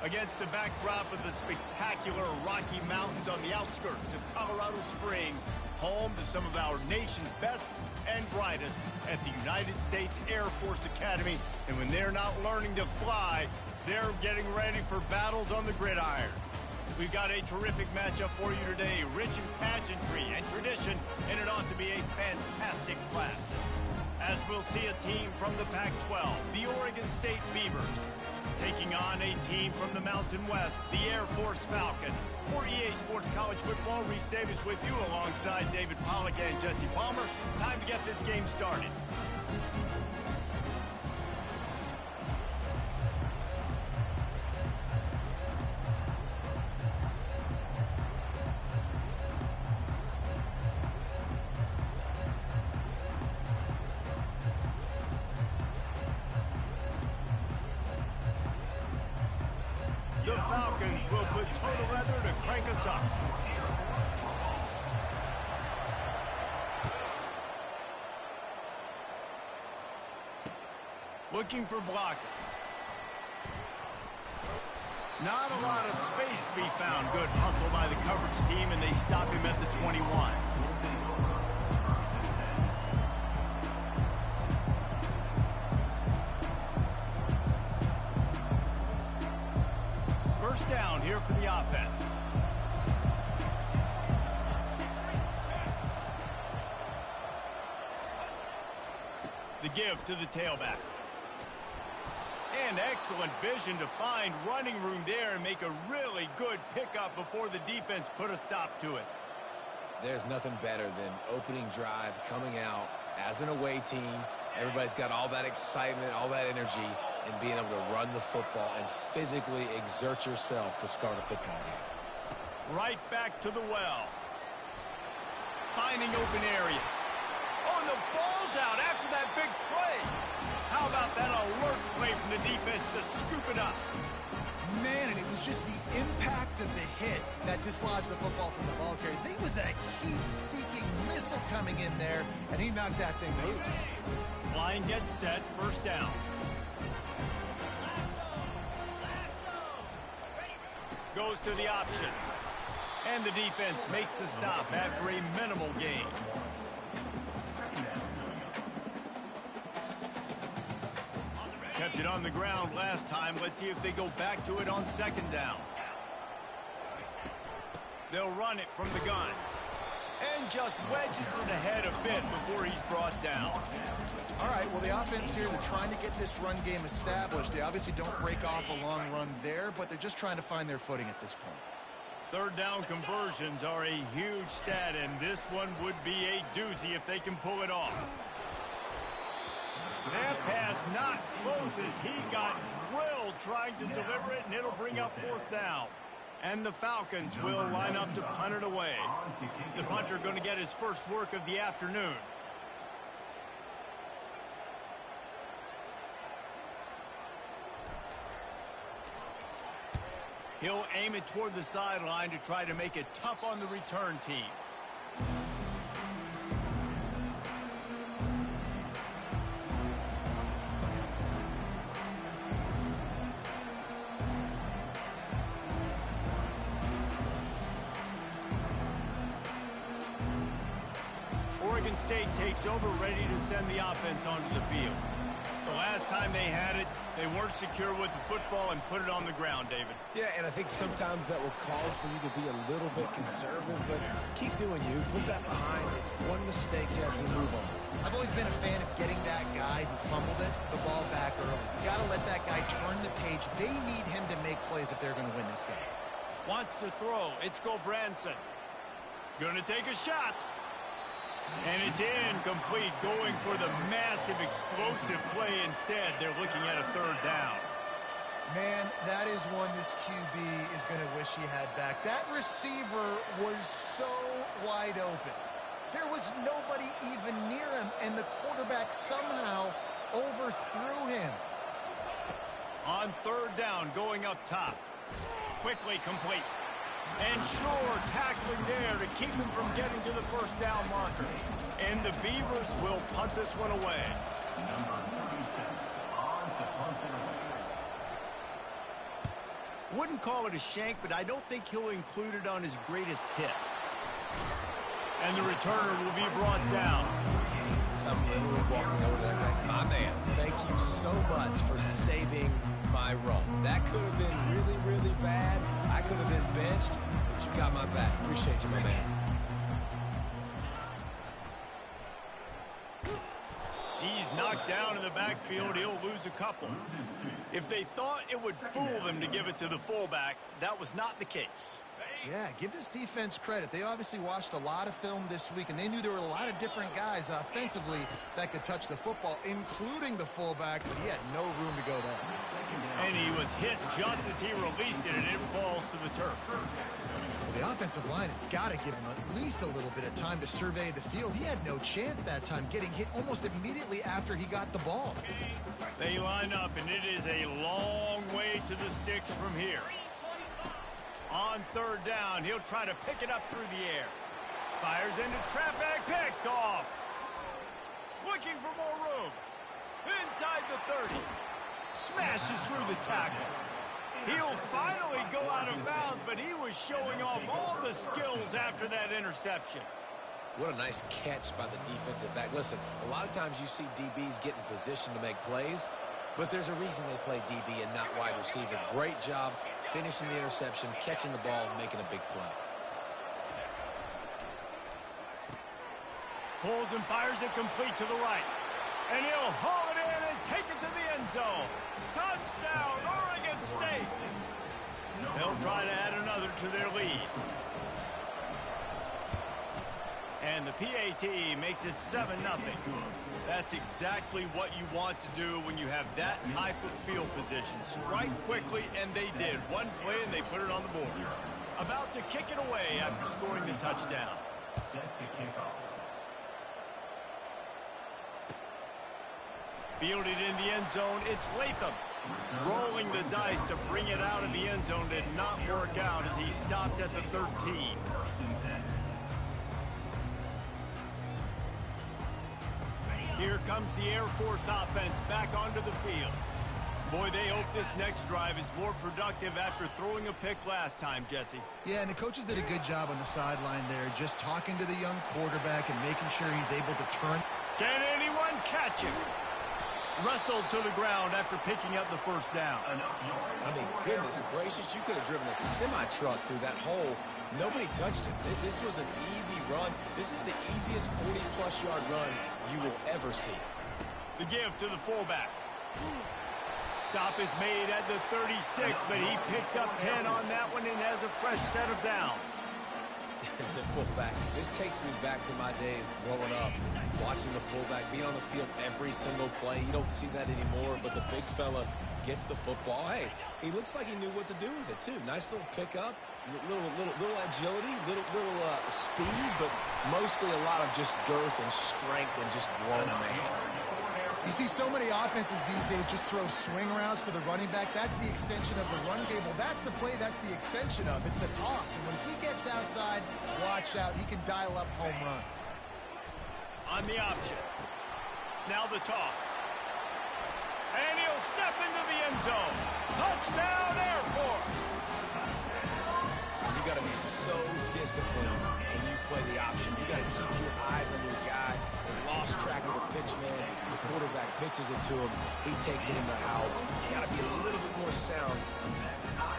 Against the backdrop of the spectacular Rocky Mountains on the outskirts of Colorado Springs, home to some of our nation's best and brightest at the United States Air Force Academy. And when they're not learning to fly, they're getting ready for battles on the gridiron. We've got a terrific matchup for you today, rich in pageantry and tradition, and it ought to be a fantastic clash. As we'll see a team from the Pac-12, the Oregon State Beavers, taking on a team from the Mountain West, the Air Force Falcons. For EA Sports College Football, Reese Davis with you alongside David Pollack and Jesse Palmer. Time to get this game started. The Falcons will put total leather to crank us up. Looking for blockers. Not a lot of space to be found. Good hustle by the coverage team, and they stop him at the 21. First down here for the offense. The give to the tailback. And excellent vision to find running room there and make a really good pickup before the defense put a stop to it. There's nothing better than opening drive, coming out as an away team. Everybody's got all that excitement, all that energy, and being able to run the football and physically exert yourself to start a football game. Right back to the well. Finding open areas. Oh, and the ball's out after that big play. How about that alert play from the defense to scoop it up? Man, and it was just the impact of the hit that dislodged the football from the ball carrier. There was a heat-seeking missile coming in there, and he knocked that thing loose. Line gets set, first down. Goes to the option. And the defense makes the stop after a minimal gain. Kept it on the ground last time. Let's see if they go back to it on second down. They'll run it from the gun. And just wedges it ahead a bit before he's brought down. All right, well, the offense here, they're trying to get this run game established. They obviously don't break off a long run there, but they're just trying to find their footing at this point. Third down conversions are a huge stat, and this one would be a doozy if they can pull it off. That pass not close as he got drilled trying to deliver it, and it'll bring up fourth down. And the Falcons will line up to punt it away. The punter going to get his first work of the afternoon. He'll aim it toward the sideline to try to make it tough on the return team. Oregon State takes over, ready to send the offense onto the field. The last time they had it, they weren't secure with the football and put it on the ground, David. Yeah, and I think sometimes that will cause for you to be a little bit conservative, but keep doing you. Put that behind. It's one mistake, Jesse, move on. I've always been a fan of getting that guy who fumbled it, the ball back early. You got to let that guy turn the page. They need him to make plays if they're going to win this game. Wants to throw. It's Branson. Going to take a shot. And it's incomplete, going for the massive explosive play instead. They're looking at a third down. Man, that is one this QB is going to wish he had back. That receiver was so wide open. There was nobody even near him, and the quarterback somehow overthrew him. On third down, going up top. Quickly complete. And sure, tackling there to keep him from getting to the first down marker. And the Beavers will punt this one away. Wouldn't call it a shank, but I don't think he'll include it on his greatest hits. And the returner will be brought down. I'm literally walking over to that guy. My man, thank you so much for saving my run. That could have been really, really bad. I could have been benched, but you got my back. Appreciate you, my man. He's knocked down in the backfield. He'll lose a couple. If they thought it would fool them to give it to the fullback, that was not the case. Yeah, give this defense credit. They obviously watched a lot of film this week, and they knew there were a lot of different guys offensively that could touch the football, including the fullback, but he had no room to go there. And he was hit just as he released it, and it falls to the turf. Well, the offensive line has got to give him at least a little bit of time to survey the field. He had no chance that time, getting hit almost immediately after he got the ball. They line up, and it is a long way to the sticks from here. On third down, he'll try to pick it up through the air. Fires into traffic, picked off. Looking for more room. Inside the 30. Smashes through the tackle. He'll finally go out of bounds, but he was showing off all the skills after that interception. What a nice catch by the defensive back. Listen, a lot of times you see DBs get in position to make plays, but there's a reason they play DB and not wide receiver. Great job finishing the interception, catching the ball, making a big play. Pulls and fires it complete to the right. And he'll haul it in and take it to the end zone. Touchdown, Oregon State. They'll try to add another to their lead. And the PAT makes it 7-0. That's exactly what you want to do when you have that type of field position. Strike quickly, and they did. One play, and they put it on the board. About to kick it away after scoring the touchdown. Fielded in the end zone, it's Latham. Rolling the dice to bring it out of the end zone did not work out as he stopped at the 13. Here comes the Air Force offense back onto the field. Boy, they hope this next drive is more productive after throwing a pick last time, Jesse. Yeah, and the coaches did a good job on the sideline there, just talking to the young quarterback and making sure he's able to turn. Can anyone catch him? Wrestled to the ground after picking up the first down. I mean, goodness gracious, you could have driven a semi-truck through that hole. Nobody touched him. This was an easy run. This is the easiest 40-plus yard run you will ever see. The give to the fullback. Stop is made at the 36, but he picked up 10 on that one and has a fresh set of downs. The fullback. This takes me back to my days growing up, watching the fullback be on the field every single play. You don't see that anymore, but the big fella gets the football. Hey, he looks like he knew what to do with it, too. Nice little pickup, little agility, little speed, but mostly a lot of just girth and strength and just grown man. You see so many offenses these days just throw swing routes to the running back. That's the extension of the run game. Well, that's the play that's the extension of. It's the toss. And when he gets outside, watch out. He can dial up home runs. On the option. Now the toss. And he'll step into the end zone. Touchdown, Air Force. You got to be so disciplined when you play the option. You got to keep your eyes on your guy. They lost track of the pitch, man. The quarterback pitches it to him. He takes it in the house. You got to be a little bit more sound on defense.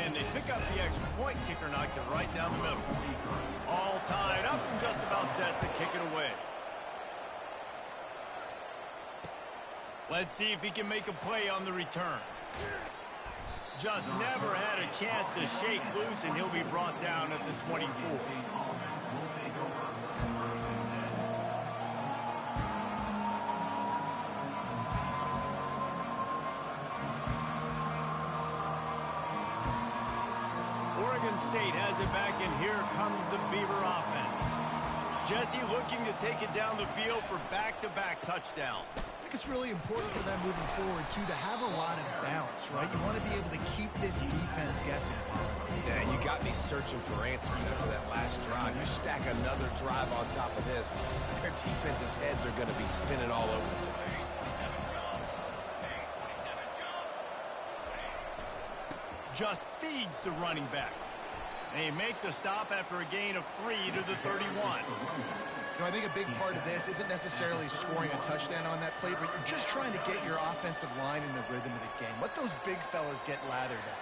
And they pick up the extra point. Kicker knocked it right down the middle. All tied up and just about set to kick it away. Let's see if he can make a play on the return. Just never had a chance to shake loose, and he'll be brought down at the 24. Oregon State has it back, and here comes the Beaver offense. Jesse looking to take it down the field for back-to-back touchdowns. I think it's really important for them moving forward, too, to have a lot of bounce, right? You want to be able to keep this defense guessing. Yeah, you got me searching for answers after that last drive. You stack another drive on top of this, their defense's heads are going to be spinning all over the place. just feeds the running back. They make the stop after a gain of 3 to the 31. You know, I think a big part of this isn't necessarily scoring a touchdown on that play, but you're just trying to get your offensive line in the rhythm of the game. Let those big fellas get lathered up.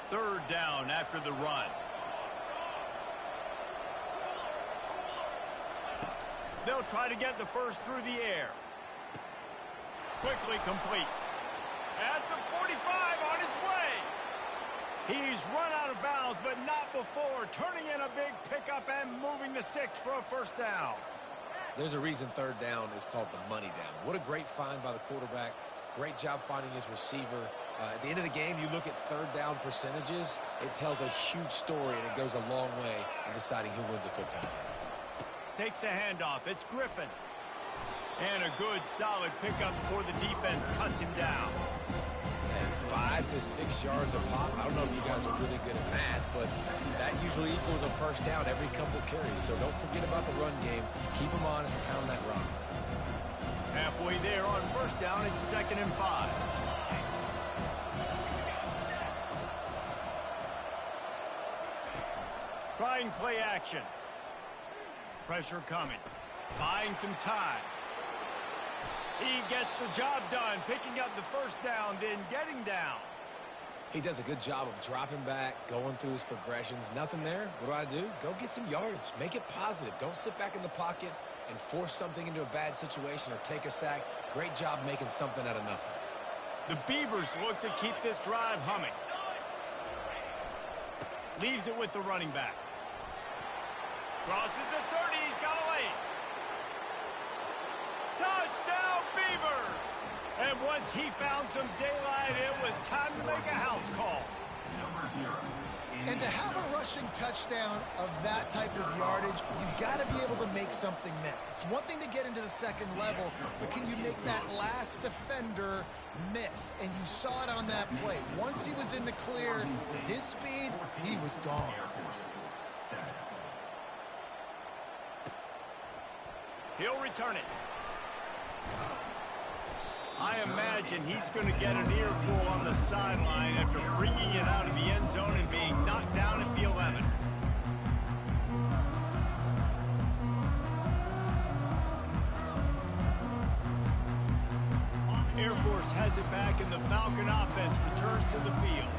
Third down after the run. They'll try to get the first through the air. Quickly complete. At the 45 on his way. He's run out of bounds, but not before turning in a big pickup and moving the sticks for a first down. There's a reason third down is called the money down. What a great find by the quarterback. Great job finding his receiver. At the end of the game, you look at third down percentages. It tells a huge story, and it goes a long way in deciding who wins a football game. Takes the handoff. It's Griffin. And a good, solid pickup before the defense cuts him down. And 5 to 6 yards a pop. I don't know if you guys are really good at math, but that usually equals a first down every couple carries. So don't forget about the run game. Keep them honest and pound that rock. Halfway there on first down, it's 2nd and 5. Trying play action. Pressure coming. Buying some time. He gets the job done, picking up the first down, then getting down. He does a good job of dropping back, going through his progressions. Nothing there. What do? Go get some yardage. Make it positive. Don't sit back in the pocket and force something into a bad situation or take a sack. Great job making something out of nothing. The Beavers look to keep this drive humming. Leaves it with the running back. Crosses the 30. He's got a lane. Touchdown, Beavers! And once he found some daylight, it was time to make a house call. And to have a rushing touchdown of that type of yardage, you've got to be able to make something miss. It's one thing to get into the second level, but can you make that last defender miss? And you saw it on that play. Once he was in the clear, with his speed, he was gone. He'll return it. I imagine he's going to get an earful on the sideline after bringing it out of the end zone and being knocked down at the 11. Air Force has it back, and the Falcon offense returns to the field.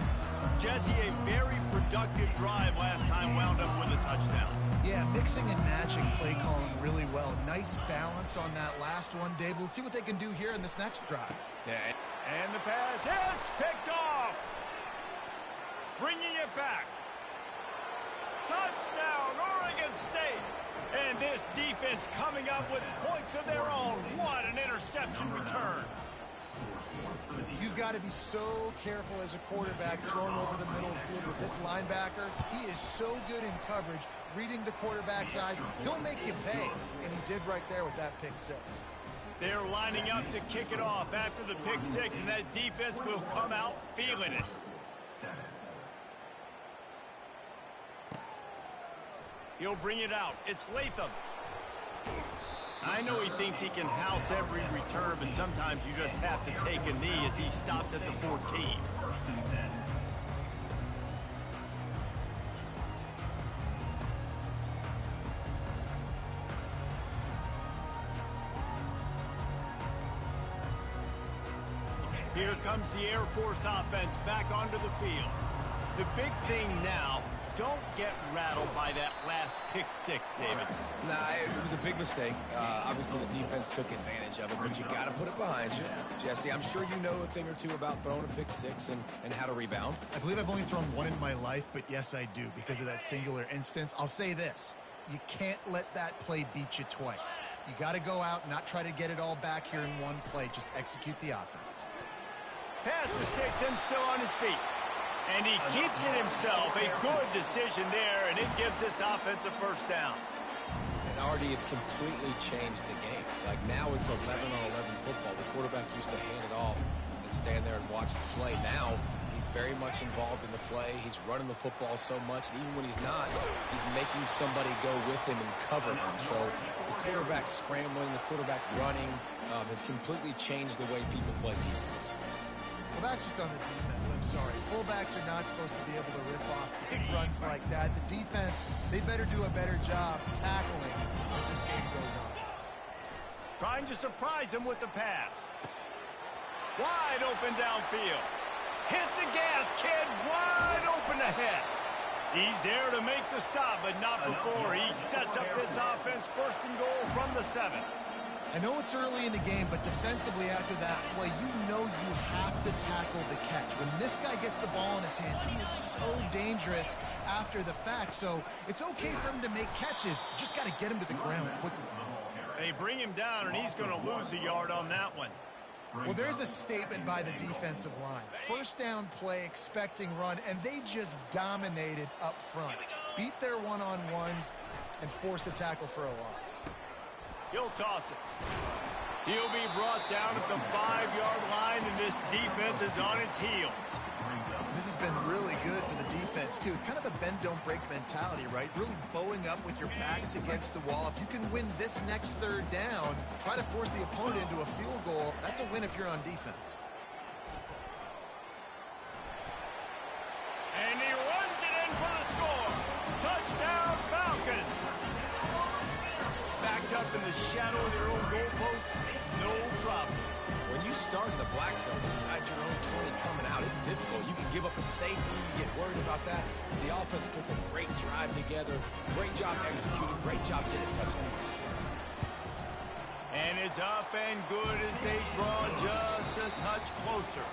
Jesse, a very productive drive last time wound up with a touchdown. Yeah, mixing and matching play calling really well. Nice balance on that last one, Dave. Let's see what they can do here in this next drive. Yeah. And the pass hits, picked off. Bringing it back. Touchdown, Oregon State. And this defense coming up with points of their own. What an interception return. You've got to be so careful as a quarterback throwing over the middle of the field with this linebacker. He is so good in coverage, reading the quarterback's eyes. He'll make you pay, and he did right there with that pick six. They're lining up to kick it off after the pick six, and that defense will come out feeling it. He'll bring it out. It's Latham. I know he thinks he can house every return, but sometimes you just have to take a knee as he stopped at the 14. Here comes the Air Force offense back onto the field. The big thing now, don't get rattled by that last pick six, David. Nah, it was a big mistake. Obviously, the defense took advantage of it, but you got to put it behind you. Jesse, I'm sure you know a thing or two about throwing a pick six and how to rebound. I believe I've only thrown one in my life, but yes, I do because of that singular instance. I'll say this. You can't let that play beat you twice. You got to go out, not try to get it all back here in one play. Just execute the offense. Pass to sticks and still on his feet. And he keeps it himself. A good decision there, and it gives this offense a first down. And already it's completely changed the game. Like now it's 11-on-11 football. The quarterback used to hand it off and stand there and watch the play. Now he's very much involved in the play. He's running the football so much, and even when he's not, he's making somebody go with him and cover him. So the quarterback scrambling, the quarterback running has completely changed the way people play defense. Well, that's just on the defense. I'm sorry. Fullbacks are not supposed to be able to rip off big runs like that. The defense, they better do a better job tackling as this game goes on. Trying to surprise him with the pass. Wide open downfield. Hit the gas, kid. Wide open ahead. He's there to make the stop, but not before he sets up this offense first and goal from the 7. I know it's early in the game, but defensively after that play, you know you have to tackle the catch. When this guy gets the ball in his hands, he is so dangerous after the fact. So it's okay for him to make catches. You just got to get him to the ground quickly. They bring him down, and he's going to lose a yard on that one. Well, there's a statement by the defensive line. First down play, expecting run, and they just dominated up front. Beat their one-on-ones and force a tackle for a loss. He'll toss it. He'll be brought down at the 5-yard line, and this defense is on its heels. This has been really good for the defense, too. It's kind of a bend-don't-break mentality, right? Really bowing up with your backs against the wall. If you can win this next third down, try to force the opponent into a field goal. That's a win if you're on defense. And he runs it in for the score. Touchdown, Falcons. Backed up in the shadow of their own goalpost, no problem. When you start in the black zone inside your own 20 coming out, it's difficult. You can give up a safety. You get worried about that. The offense puts a great drive together. Great job executing. Great job getting a touchdown. And it's up and good as they draw just a touch closer.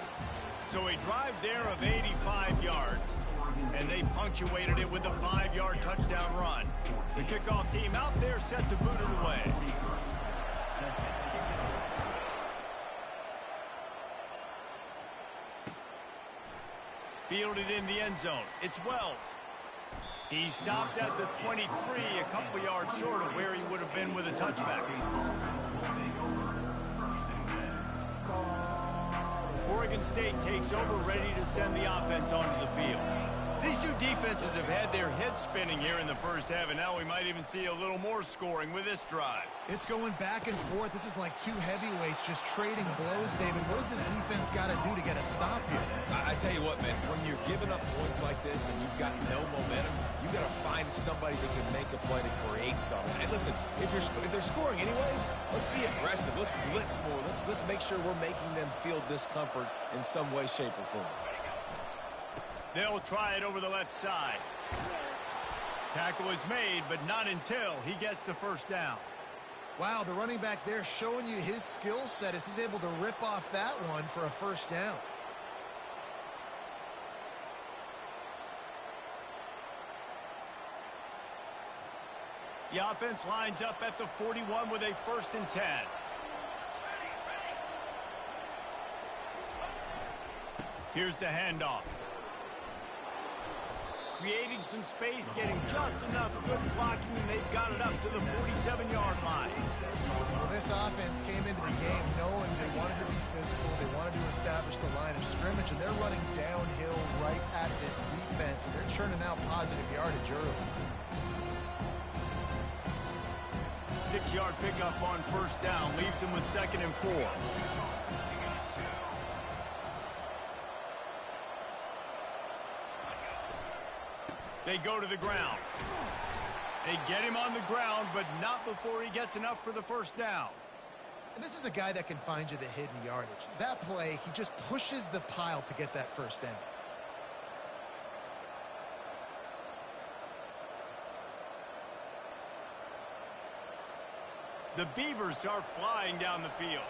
So a drive there of 85 yards. And they punctuated it with a 5-yard touchdown run. The kickoff team out there set to boot it away. Fielded in the end zone. It's Wells. He stopped at the 23, a couple yards short of where he would have been with a touchback. Oregon State takes over, ready to send the offense onto the field. These two defenses have had their heads spinning here in the first half, and now we might even see a little more scoring with this drive. It's going back and forth. This is like two heavyweights just trading blows, David. What does this defense got to do to get a stop here? I tell you what, man, when you're giving up points like this and you've got no momentum, you got to find somebody that can make a play to create something. And listen, if they're scoring anyways, let's be aggressive. Let's blitz more. Let's make sure we're making them feel discomfort in some way, shape, or form. They'll try it over the left side. Tackle is made, but not until he gets the first down. Wow, the running back there showing you his skill set as he's able to rip off that one for a first down. The offense lines up at the 41 with a 1st and 10. Here's the handoff. Creating some space, getting just enough good blocking, and they've got it up to the 47-yard line. Well, this offense came into the game knowing they wanted to be physical, they wanted to establish the line of scrimmage, and they're running downhill right at this defense, and they're churning out positive yardage early. 6-yard pickup on first down, leaves them with 2nd and 4. They go to the ground. They get him on the ground, but not before he gets enough for the first down. And this is a guy that can find you the hidden yardage. That play, he just pushes the pile to get that first down. The Beavers are flying down the field.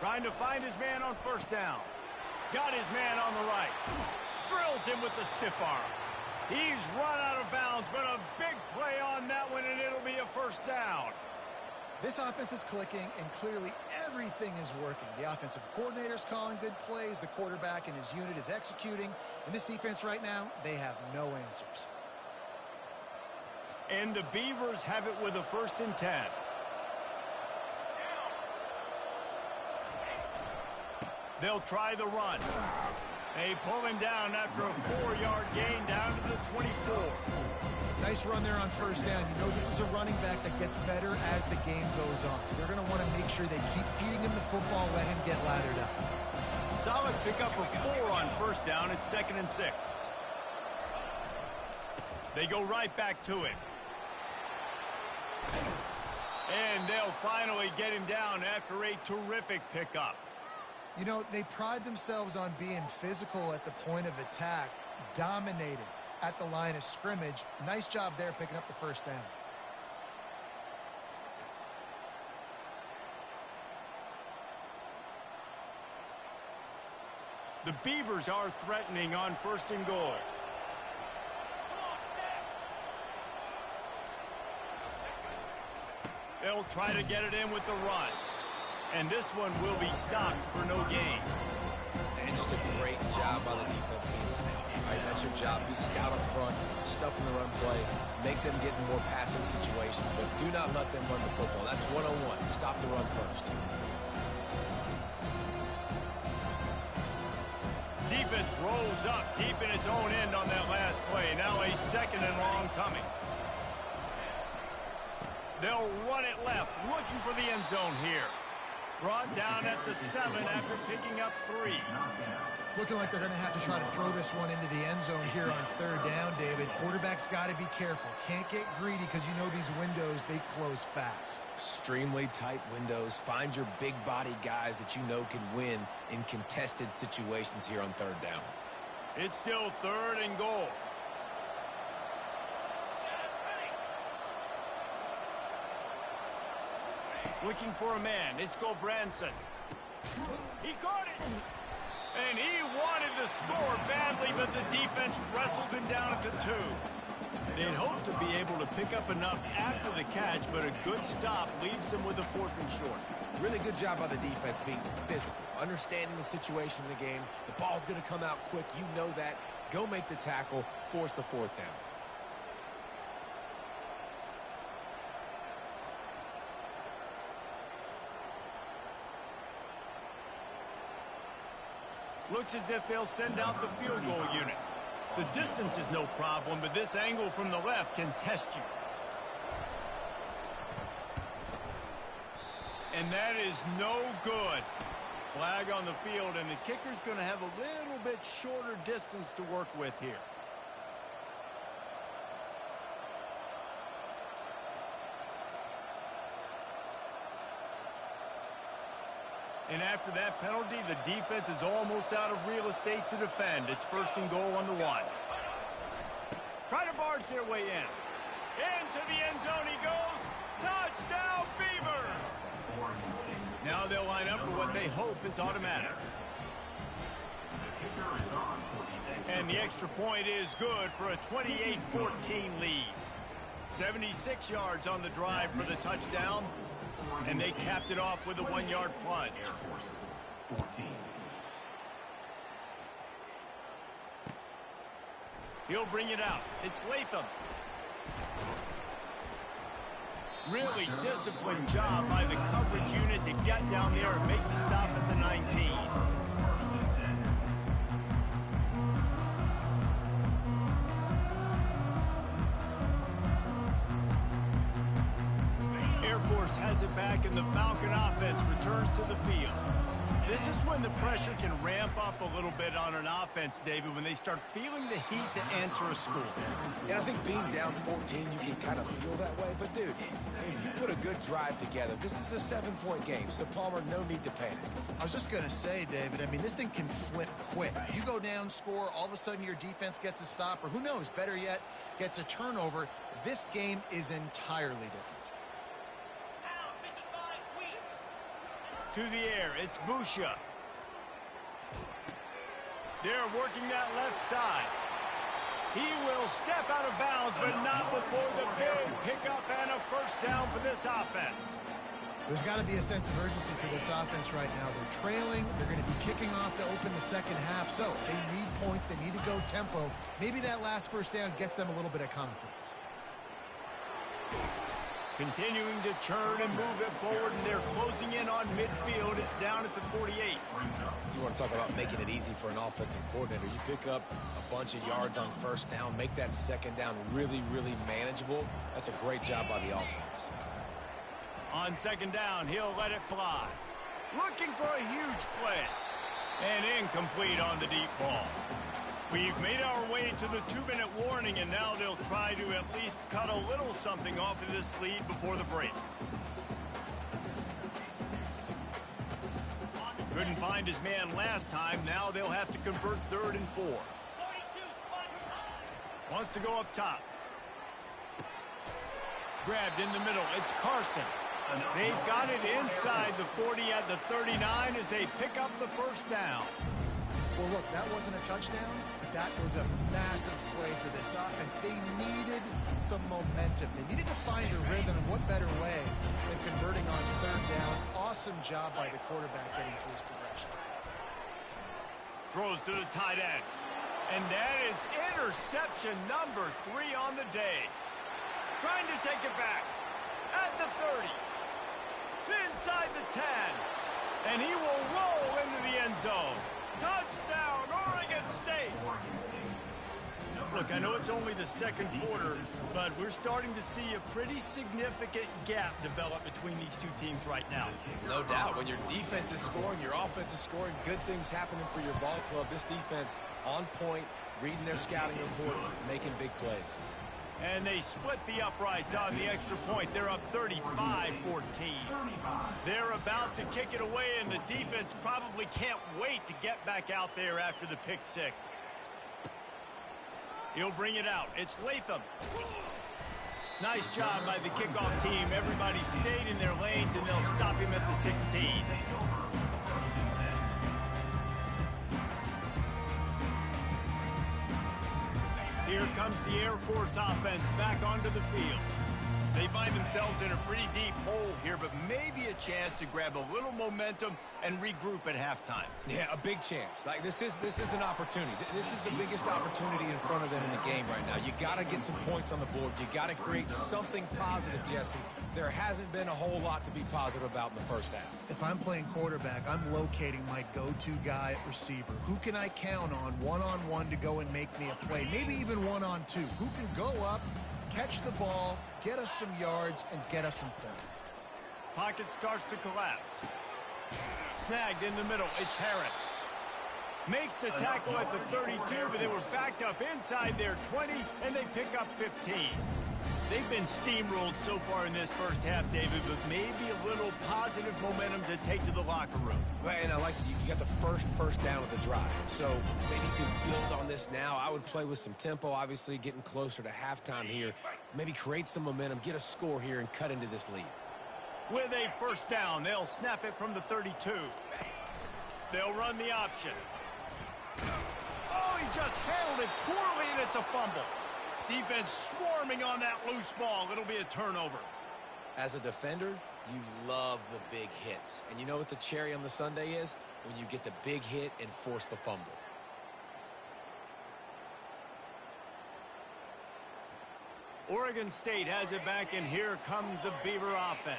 Trying to find his man on first down. Got his man on the right. Drills him with the stiff arm. He's run out of bounds, but a big play on that one, and it'll be a first down. This offense is clicking, and clearly everything is working. The offensive coordinator's calling good plays. The quarterback and his unit is executing. And this defense right now, they have no answers. And the Beavers have it with a 1st and 10. They'll try the run. They pull him down after a 4-yard gain down to the 24. Nice run there on first down. You know this is a running back that gets better as the game goes on. So they're going to want to make sure they keep feeding him the football, let him get lathered up. Solid pickup of 4 on first down. It's 2nd and 6. They go right back to it. And they'll finally get him down after a terrific pickup. You know, they pride themselves on being physical at the point of attack, dominating at the line of scrimmage. Nice job there picking up the first down. The Beavers are threatening on 1st and goal. They'll try to get it in with the run. And this one will be stopped for no gain. And just a great job by the defense being stout. All right, that's your job. Be stout up front, stuff in the run play, make them get in more passing situations, but do not let them run the football. That's 101. Stop the run first. Defense rolls up deep in its own end on that last play. Now a 2nd and long coming. They'll run it left, looking for the end zone here. Brought down at the 7 after picking up 3. It's looking like they're going to have to try to throw this one into the end zone here on 3rd down, David. Quarterback's got to be careful. Can't get greedy because you know these windows, they close fast. Extremely tight windows. Find your big body guys that you know can win in contested situations here on 3rd down. It's still 3rd and goal. Looking for a man. It's Gobranson. He caught it. And he wanted to score badly, but the defense wrestles him down at the 2. They'd hope to be able to pick up enough after the catch, but a good stop leaves them with a 4th and short. Really good job by the defense being physical, understanding the situation in the game. The ball's going to come out quick. You know that. Go make the tackle, force the 4th down. Looks as if they'll send out the field goal unit. The distance is no problem, but this angle from the left can test you. And that is no good. Flag on the field, and the kicker's going to have a little bit shorter distance to work with here. And after that penalty, the defense is almost out of real estate to defend. It's 1st and goal on the 1. Try to barge their way in. Into the end zone he goes. Touchdown, Beavers! Now they'll line up for what they hope is automatic. And the extra point is good for a 28-14 lead. 76 yards on the drive for the touchdown. And they capped it off with a 1-yard plunge. He'll bring it out. It's Latham. Really disciplined job by the coverage unit to get down there and make the stop at the 19. Has it back, and the Falcon offense returns to the field. This is when the pressure can ramp up a little bit on an offense, David, when they start feeling the heat to answer a score. And I think being down 14, you can kind of feel that way. But, dude, if you put a good drive together, this is a 7-point game. So, Palmer, no need to panic. I was just going to say, David, I mean, this thing can flip quick. You go down, score, all of a sudden your defense gets a stop, or who knows, better yet, gets a turnover. This game is entirely different. To the air, it's Busha. They're working that left side. He will step out of bounds, but not before the big pickup and a 1st down for this offense. There's got to be a sense of urgency for this offense right now. They're trailing. They're going to be kicking off to open the 2nd half. So they need points. They need to go tempo. Maybe that last 1st down gets them a little bit of confidence. Continuing to churn and move it forward, and they're closing in on midfield. It's down at the 48. You want to talk about making it easy for an offensive coordinator. You pick up a bunch of yards on first down, make that second down really, really manageable. That's a great job by the offense. On second down, he'll let it fly. Looking for a huge play. And incomplete on the deep ball. We've made our way to the 2-minute warning, and now they'll try to at least cut a little something off of this lead before the break. Couldn't find his man last time. Now they'll have to convert 3rd and 4. Wants to go up top. Grabbed in the middle. It's Carson. They've got it inside the 40 at the 39 as they pick up the first down. Well, look, that wasn't a touchdown, but that was a massive play for this offense. They needed some momentum. They needed to find a rhythm, and what better way than converting on 3rd down. Awesome job by the quarterback getting through his progression. Throws to the tight end. And that is interception number 3 on the day. Trying to take it back at the 30. Inside the 10. And he will roll into the end zone. Touchdown, Oregon State. Look, I know it's only the second quarter, but we're starting to see a pretty significant gap develop between these two teams right now. No doubt. When your defense is scoring, your offense is scoring, good things happening for your ball club. This defense on point, reading their scouting report, making big plays. And they split the uprights on the extra point. They're up 35-14. They're about to kick it away, and the defense probably can't wait to get back out there after the pick 6. He'll bring it out. It's Latham. Nice job by the kickoff team. Everybody stayed in their lanes, and they'll stop him at the 16. Here comes the Air Force offense back onto the field. They find themselves in a pretty deep hole here, but maybe a chance to grab a little momentum and regroup at halftime. Yeah, a big chance. Like this is an opportunity. This is the biggest opportunity in front of them in the game right now. You got to get some points on the board. You got to create something positive, Jesse. There hasn't been a whole lot to be positive about in the first half. If I'm playing quarterback, I'm locating my go-to guy at receiver. Who can I count on one-on-one to go and make me a play? Maybe even one-on-two. Who can go up, catch the ball, get us some yards, and get us some points. Pocket starts to collapse. Snagged in the middle. It's Harris. Makes the tackle at the 32, but they were backed up inside their 20, and they pick up 15. They've been steamrolled so far in this first half, David, but maybe a little positive momentum to take to the locker room. Well, and I like you got the first down of the drive. So maybe you can build on this now. I would play with some tempo, obviously, getting closer to halftime here. Maybe create some momentum, get a score here, and cut into this lead. With a first down, they'll snap it from the 32. They'll run the option. Oh, he just handled it poorly, and it's a fumble. Defense swarming on that loose ball. It'll be a turnover. As a defender, you love the big hits. And you know what the cherry on the sundae is? When you get the big hit and force the fumble. Oregon State has it back, and here comes the Beaver offense.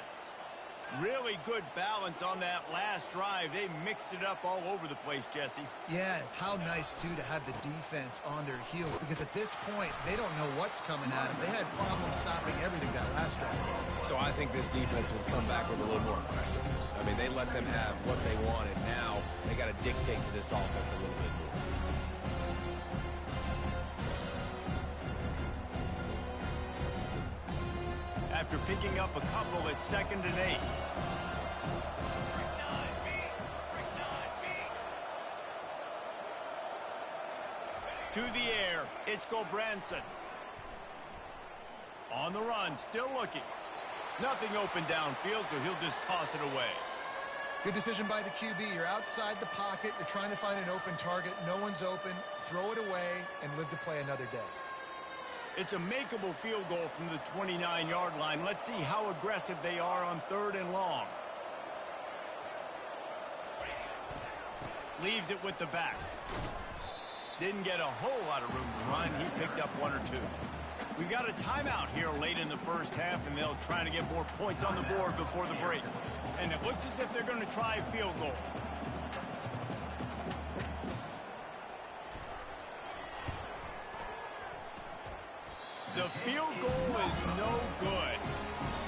Really good balance on that last drive. They mixed it up all over the place, Jesse. Yeah, how nice, too, to have the defense on their heels, because at this point, they don't know what's coming at them. They had problems stopping everything that last drive. So I think this defense would come back with a little more aggressiveness. I mean, they let them have what they want, and now they got to dictate to this offense a little bit more. After picking up a couple, it's 2nd and 8. To the air, it's Gulbranson. On the run, still looking. Nothing open downfield, so he'll just toss it away. Good decision by the QB. You're outside the pocket. You're trying to find an open target. No one's open. Throw it away and live to play another day. It's a makeable field goal from the 29-yard line. Let's see how aggressive they are on 3rd and long. Leaves it with the back. Didn't get a whole lot of room to run. He picked up 1 or 2. We've got a timeout here late in the first half, and they'll try to get more points on the board before the break. And it looks as if they're going to try a field goal. The field goal is no good.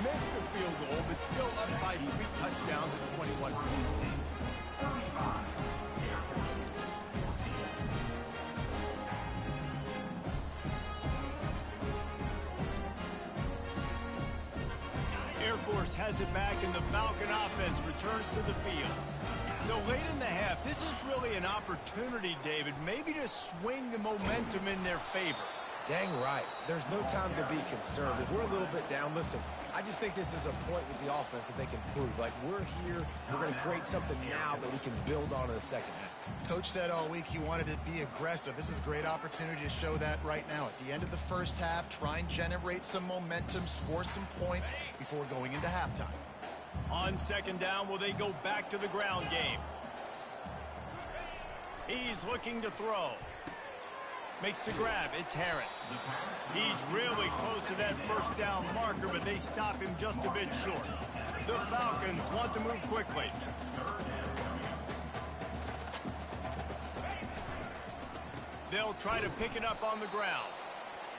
Missed the field goal, but still up by 3 touchdowns and 21 points. Air Force has it back, and the Falcon offense returns to the field. So late in the half, this is really an opportunity, David, maybe to swing the momentum in their favor. Dang right. There's no time to be concerned. If we're a little bit down, listen, I just think this is a point with the offense that they can prove. Like, we're here, we're going to create something now that we can build on in the second half. Coach said all week he wanted to be aggressive. This is a great opportunity to show that right now. At the end of the first half, try and generate some momentum, score some points before going into halftime. On second down, will they go back to the ground game? He's looking to throw. Makes the grab. It's Harris. He's really close to that first down marker, but they stop him just a bit short. The Falcons want to move quickly. They'll try to pick it up on the ground.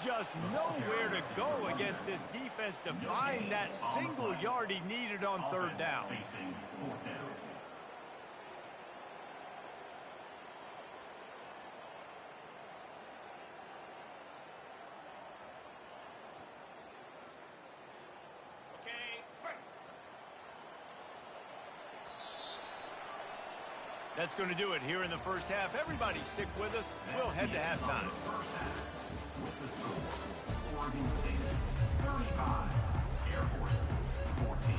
Just nowhere to go against this defense to find that single yard he needed on third down. That's going to do it here in the first half. Everybody stick with us. We'll head to halftime. Oregon State 35, Air Force 14.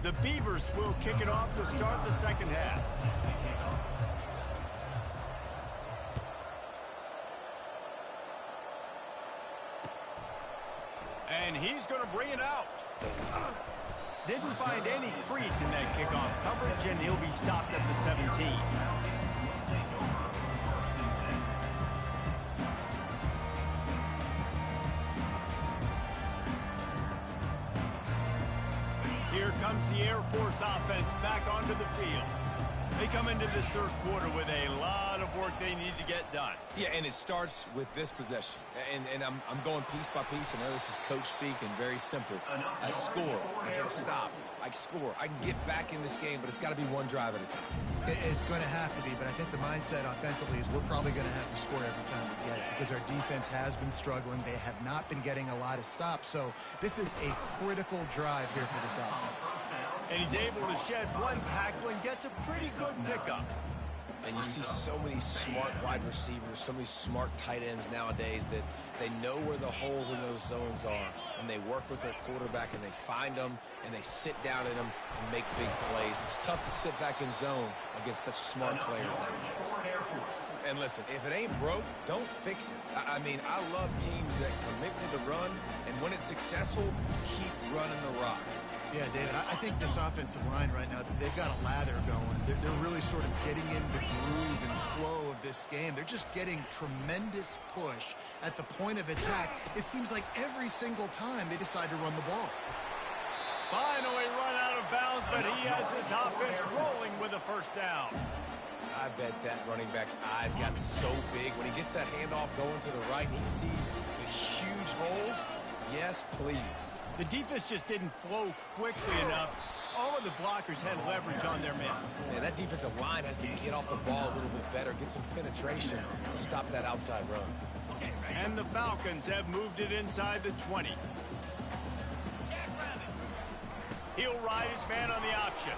The Beavers will kick it off to start the second half. And he's going to bring it out. Didn't find any crease in that kickoff coverage, and he'll be stopped at the 17. Here comes the Air Force offense back onto the field. They come into this third quarter with a lot of work they need to get done. Yeah, and it starts with this possession. And I'm going piece by piece. I know this is coach speak and very simple. I score. I get a stop. I score. I can get back in this game, but it's got to be one drive at a time. It's going to have to be, but I think the mindset offensively is we're probably going to have to score every time we get it because our defense has been struggling. They have not been getting a lot of stops. So this is a critical drive here for this offense. And he's able to shed one tackle and gets a pretty good pickup. And you see so many smart wide receivers, so many smart tight ends nowadays that they know where the holes in those zones are, and they work with their quarterback, and they find them, and they sit down in them and make big plays. It's tough to sit back in zone against such smart players nowadays. And listen, if it ain't broke, don't fix it. I mean, I love teams that commit to the run, and when it's successful, keep running the rock. Yeah, David, I think this offensive line right now, they've got a lather going. They're really sort of getting in the groove and flow of this game. They're just getting tremendous push at the point of attack. It seems like every single time they decide to run the ball. Finally run out of bounds, but he has his offense rolling with a first down. I bet that running back's eyes got so big when he gets that handoff going to the right and he sees the huge holes. Yes, please. The defense just didn't flow quickly enough. All of the blockers had leverage on their men. Yeah, that defensive line has to get off the ball a little bit better, get some penetration to stop that outside run. And the Falcons have moved it inside the 20. He'll ride his man on the option.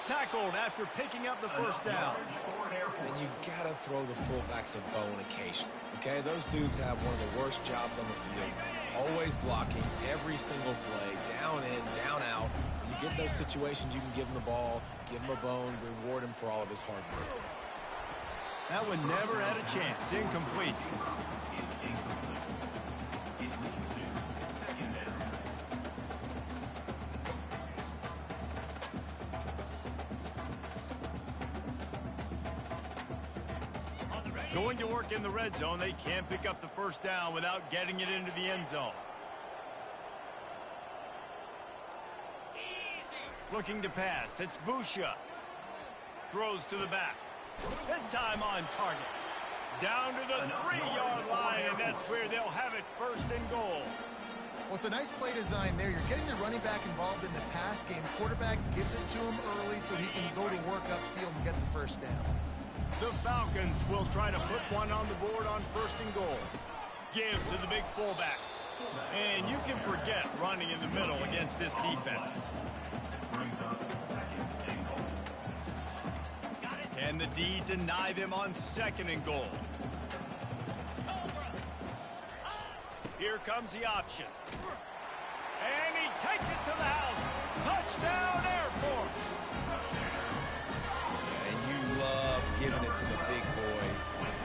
Tackled after picking up the first down. And you got to throw the fullbacks a bone occasionally. Okay, those dudes have one of the worst jobs on the field. Always blocking every single play, down in, down out. When you get in those situations, you can give him the ball, give him a bone, reward him for all of his hard work. That one never had a chance. Incomplete. Going to work in the red zone, they can't pick up the first down without getting it into the end zone. Looking to pass, it's Busha. Throws to the back. This time on target. Down to the 3-yard line, and that's where they'll have it, first and goal. Well, it's a nice play design there. You're getting the running back involved in the pass game. Quarterback gives it to him early so he can go to work upfield and get the first down. The Falcons will try to put one on the board on first and goal. Give to the big fullback. And you can forget running in the middle against this defense. Can the D deny them on second and goal? Here comes the option. And he takes it to the house. Touchdown, Air Force. And you love giving it to the big boy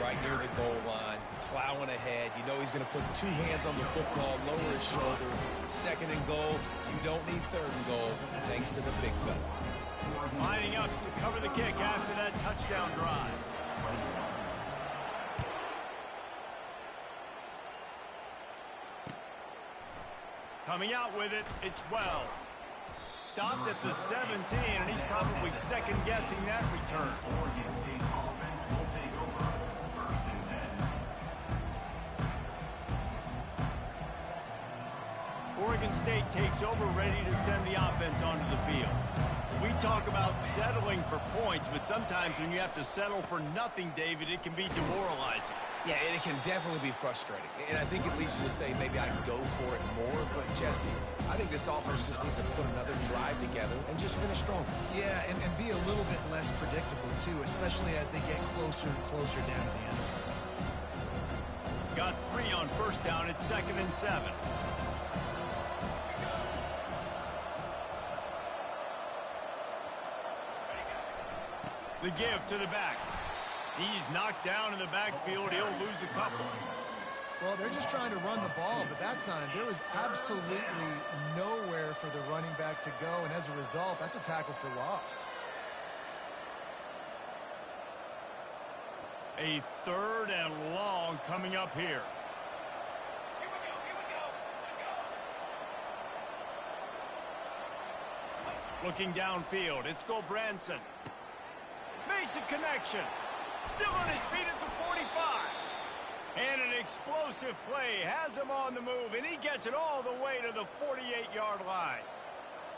right near the goal line, plowing ahead. You know he's going to put two hands on the football, lower his shoulder. Second and goal, you don't need third and goal, thanks to the big fella. Lining up to cover the kick after that touchdown drive. Coming out with it, it's Wells. Stopped at the 17, and he's probably second-guessing that return. Oregon State takes over, ready to send the offense onto the field. We talk about settling for points, but sometimes when you have to settle for nothing, David, it can be demoralizing. Yeah, and it can definitely be frustrating. And I think it leads you to say maybe I can go for it more. But, Jesse, I think this offense just needs to put another drive together and just finish strong. Yeah, and be a little bit less predictable, too, especially as they get closer and closer down to the end zone. Got 3 on first down. It's 2nd and 7. The give to the back. He's knocked down in the backfield. He'll lose a couple. Well, they're just trying to run the ball, but that time there was absolutely nowhere for the running back to go, and as a result, that's a tackle for loss. A 3rd and long coming up here. Looking downfield, it's Gulbranson. Makes a connection. Still on his feet at the 45. And an explosive play has him on the move, and he gets it all the way to the 48-yard line.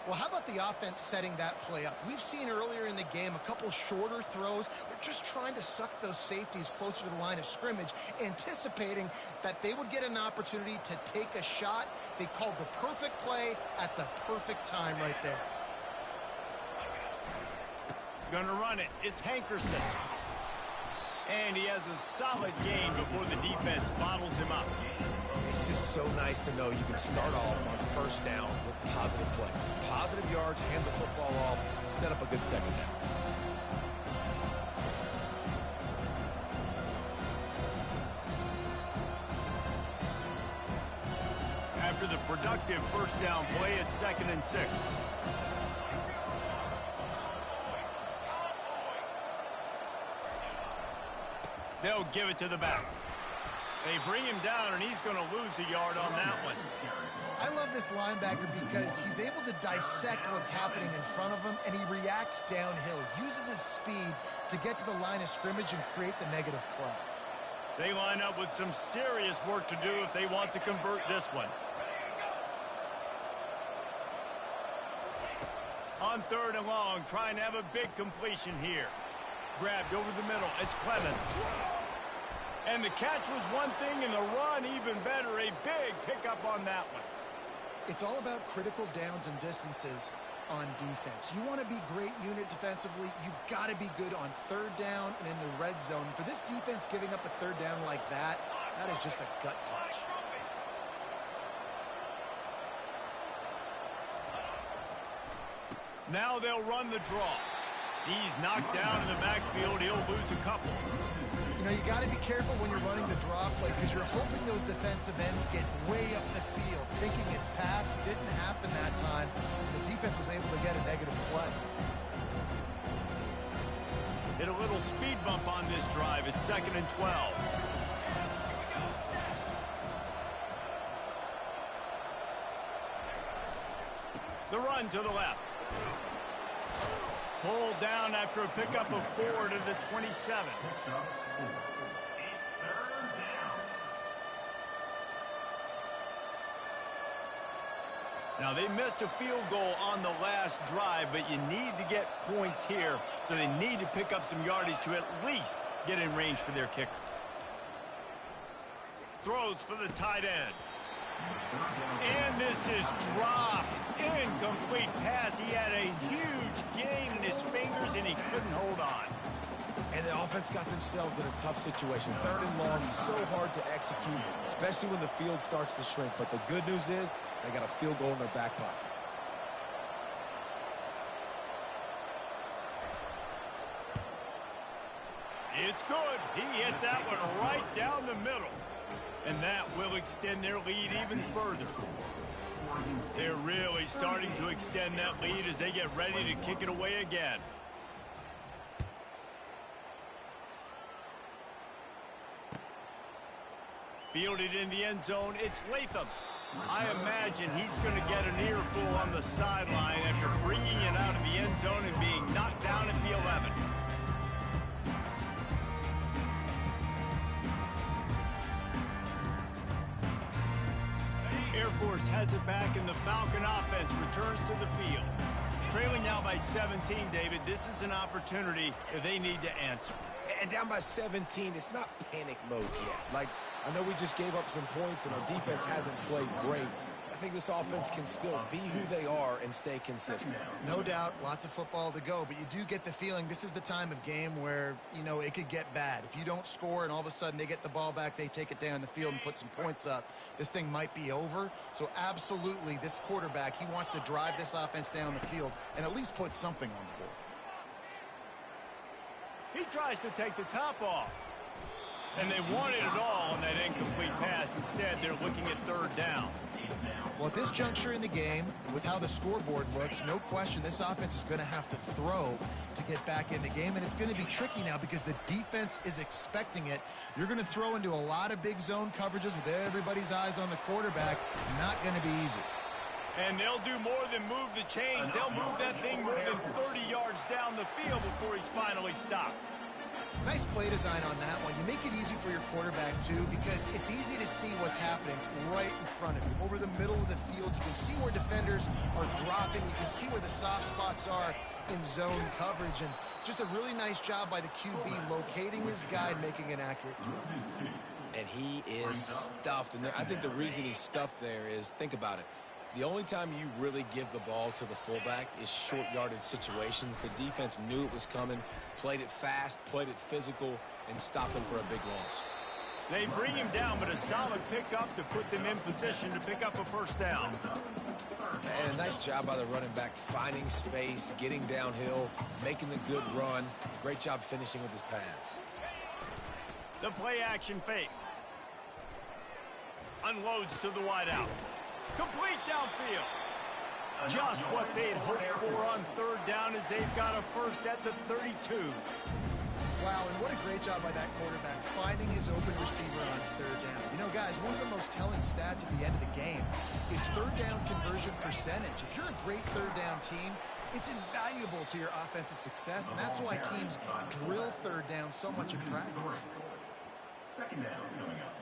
Well, how about the offense setting that play up? We've seen earlier in the game a couple shorter throws. They're just trying to suck those safeties closer to the line of scrimmage, anticipating that they would get an opportunity to take a shot. They called the perfect play at the perfect time right there. Gonna run it. It's Hankerson. And he has a solid gain before the defense bottles him up. It's just so nice to know you can start off on first down with positive plays. Positive yards, hand the football off, set up a good second down. After the productive first down play, it's 2nd and 6. They'll give it to the back. They bring him down, and he's going to lose a yard on that one. I love this linebacker because he's able to dissect what's happening in front of him, and he reacts downhill, uses his speed to get to the line of scrimmage and create the negative play. They line up with some serious work to do if they want to convert this one. On 3rd and long, trying to have a big completion here. Grabbed over the middle. It's Clemens. And the catch was one thing, and the run even better. A big pickup on that one. It's all about critical downs and distances on defense. You want to be great unit defensively, you've got to be good on 3rd down and in the red zone. For this defense giving up a 3rd down like that, that is just a gut punch. Now they'll run the draw. He's knocked down in the backfield. He'll lose a couple. You know, you got to be careful when you're running the draw play because you're hoping those defensive ends get way up the field, thinking it's pass. Didn't happen that time. The defense was able to get a negative play. Hit a little speed bump on this drive. It's 2nd and 12. The run to the left. Pulled down after a pickup of 4 to the 27. Now, they missed a field goal on the last drive, but you need to get points here, so they need to pick up some yardage to at least get in range for their kicker. Throws for the tight end. And this is dropped. Incomplete pass. He had a huge gain in his fingers, and he couldn't hold on. And the offense got themselves in a tough situation. 3rd and long, so hard to execute, especially when the field starts to shrink. But the good news is they got a field goal in their back pocket. It's good. He hit that one right down the middle. And that will extend their lead even further. They're really starting to extend that lead as they get ready to kick it away again. Fielded in the end zone, it's Latham. I imagine he's going to get an earful on the sideline after bringing it out of the end zone and being knocked down at the 11. Air Force has it back, and the Falcon offense returns to the field. Trailing now by 17, David. This is an opportunity if they need to answer. And down by 17, it's not panic mode yet. Like, I know we just gave up some points, and our defense hasn't played great. I think this offense can still be who they are and stay consistent. No doubt, lots of football to go, but you do get the feeling this is the time of game where, you know, it could get bad. If you don't score and all of a sudden they get the ball back, they take it down the field and put some points up, this thing might be over. So absolutely, this quarterback, he wants to drive this offense down the field and at least put something on the board. He tries to take the top off. And they wanted it all on that incomplete pass. Instead, they're looking at 3rd down. Well, at this juncture in the game, with how the scoreboard looks, no question this offense is going to have to throw to get back in the game, and it's going to be tricky now because the defense is expecting it. You're going to throw into a lot of big zone coverages with everybody's eyes on the quarterback. Not going to be easy. And they'll do more than move the chains. They'll move that thing more than 30 yards down the field before he's finally stopped. Nice play design on that one. You make it easy for your quarterback, too, because it's easy to see what's happening right in front of you. Over the middle of the field, you can see where defenders are dropping. You can see where the soft spots are in zone coverage. And just a really nice job by the QB locating his guy and making an accurate throw. And he is stuffed. And I think the reason he's stuffed there is, think about it. The only time you really give the ball to the fullback is short yardage situations. The defense knew it was coming, played it fast, played it physical, and stopped him for a big loss. They bring him down, but a solid pickup to put them in position to pick up a 1st down. And a nice job by the running back, finding space, getting downhill, making the good run. Great job finishing with his pads. The play action fake. Unloads to the wideout. Complete downfield. Just what they'd hoped for on 3rd down as they've got a 1st at the 32. Wow, and what a great job by that quarterback finding his open receiver on 3rd down. You know, guys, one of the most telling stats at the end of the game is 3rd down conversion percentage. If you're a great 3rd down team, it's invaluable to your offensive success, and that's why teams drill 3rd down so much in practice. 2nd down coming up.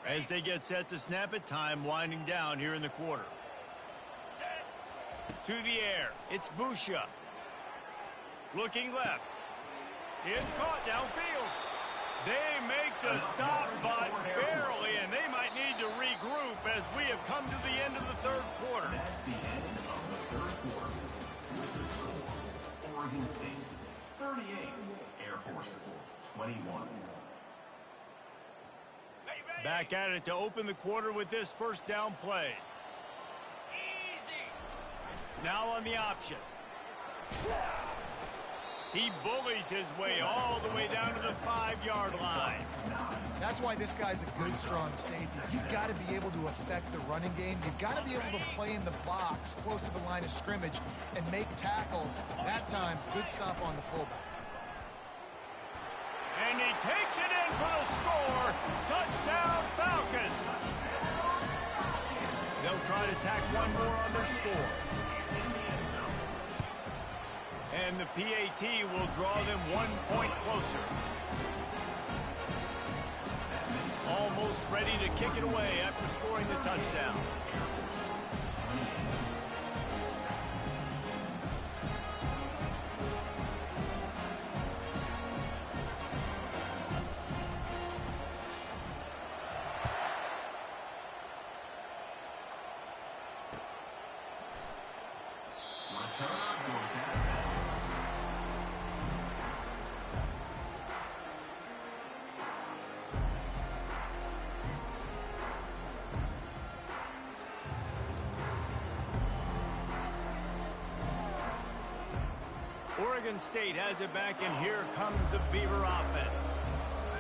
As they get set to snap it, time winding down here in the quarter. To the air, it's Busha. Looking left. It's caught downfield. They make the stop, but barely, and they might need to regroup as we have come to the end of the 3rd quarter. That's the end of the 3rd quarter. With the score, Oregon State 38, Air Force 21. Back at it to open the quarter with this 1st down play. Easy. Now on the option. He bullies his way all the way down to the 5-yard line. That's why this guy's a good, strong safety. You've got to be able to affect the running game. You've got to be able to play in the box close to the line of scrimmage and make tackles. That time, good stop on the fullback. And he takes it in for the score. Touchdown, Falcons. They'll try to tack one more on their score. And the PAT will draw them 1 point closer. Almost ready to kick it away after scoring the touchdown. Oregon State has it back, and here comes the Beaver offense.